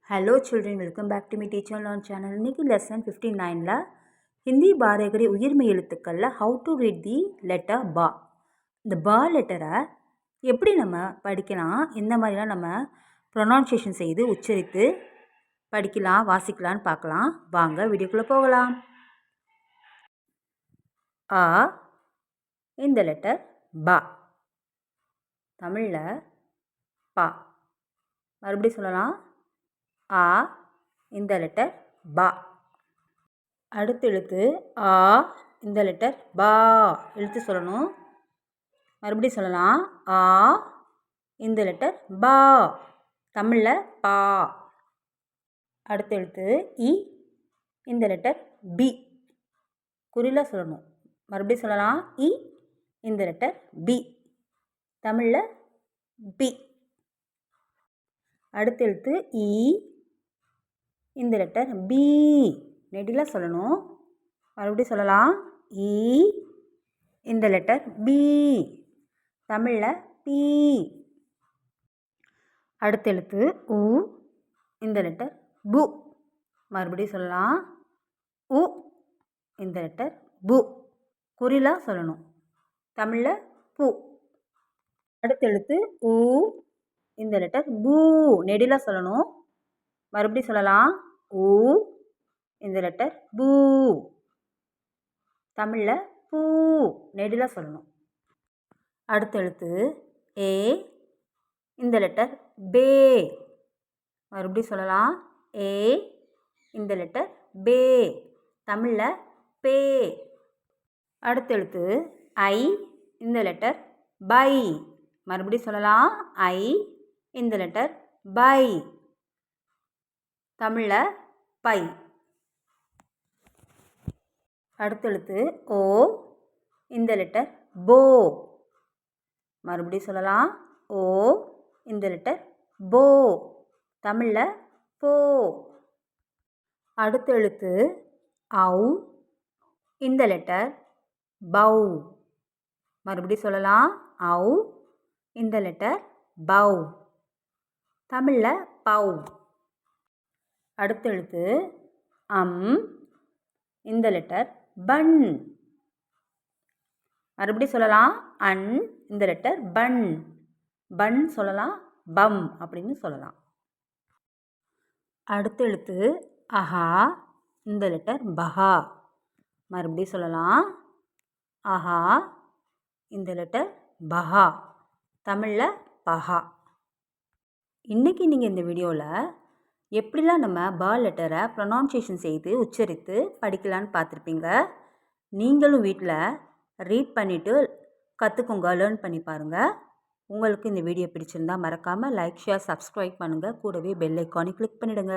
Hello children welcome back to me teacher learn channel इनकी lesson 59 Hindi பாரதிகரி உயிர்மெய் எழுத்துக்களில் how to read the letter பா. இந்த பா லெட்டரை எப்படி நம்ம படிக்கலாம், எந்த மாதிரிலாம் நம்ம ப்ரொனவுன்சியேஷன் செய்து உச்சரித்து படிக்கலாம் வாசிக்கலான்னு பார்க்கலாம். வாங்க வீடியோக்குள்ளே போகலாம். ஆ இந்த லெட்டர் பா, தமிழில் பா. மறுபடியும் சொல்லலாம். ஆ இந்த லெட்டர் பா. அடுத்த எழுத்து ஆ இந்த லெட்டர் பா எழுத்து சொல்லணும். மறுபடியும் சொல்லலாம். ஆ இந்த லெட்டர் பா, தமிழில் பா. அடுத்த எழுத்து இ இந்த லெட்டர் பி, குறியில் சொல்லணும். மறுபடியும் சொல்லலாம். இ இந்த லெட்டர் பி, தமிழில் பி. அடுத்த எழுத்து இ இந்த லெட்டர் பி, நெடியில் சொல்லணும். மறுபடியும் சொல்லலாம். இ இந்த லெட்டர் பி, தமிழில் பி. அடுத்த எழுத்து உ இந்த லெட்டர் பு, மறுபடியும் சொல்லலாம். உ இந்த லெட்டர் பு, குறிலாக சொல்லணும். தமிழில் பூ. அடுத்த எழுத்து உ இந்த லெட்டர் பூ, நெடியில் சொல்லணும். மறுபடியும் சொல்லலாம். உ இந்த லெட்டர் பூ, தமிழில் பூ, நெடியில் சொல்லணும். அடுத்த எழுத்து ஏ இந்த லெட்டர் பே, மறுபடியும் சொல்லலாம். ஏ இந்த லெட்டர் பே, தமிழில் பே. அடுத்த எழுத்து ஐ இந்த லெட்டர் பை, மறுபடியும் சொல்லலாம். ஐ இந்த லெட்டர் பை, தமிழில் பை. அடுத்த எழுத்து ஓ இந்த லெட்டர் போ, மறுபடியும் சொல்லலாம். ஓ இந்த லெட்டர் போ, தமிழில் போ. அடுத்த எழுத்து ஔ இந்த லெட்டர் பௌ, மறுபடியும் சொல்லலாம். ஔ இந்த லெட்டர் பௌ, தமிழில் பௌ. அடுத்த எழுத்து இந்த லெட்டர் பன், மறுபடியும் சொல்லலாம். அன் இந்த லெட்டர் பன், பன் சொல்லலாம். பம் அப்படின்னு சொல்லலாம். அடுத்த எழுத்து அஹா இந்த லெட்டர் பஹா, மறுபடியும் சொல்லலாம். அஹா இந்த லெட்டர் பஹா, தமிழில் பஹா. இன்றைக்கி நீங்கள் இந்த வீடியோவில் எப்படிலாம் நம்ம பா லெட்டரை ப்ரொனவுன்சியேஷன் செய்து உச்சரித்து படிக்கலான்னு பார்த்துருப்பீங்க. நீங்களும் வீட்டில் ரீட் பண்ணிவிட்டு கற்றுக்கோங்க, லேர்ன் பண்ணி பாருங்கள். உங்களுக்கு இந்த வீடியோ பிடிச்சிருந்தால் மறக்காமல் லைக், ஷேர், சப்ஸ்கிரைப் பண்ணுங்கள். கூடவே பெல் ஐக்கானை கிளிக் பண்ணிவிடுங்க.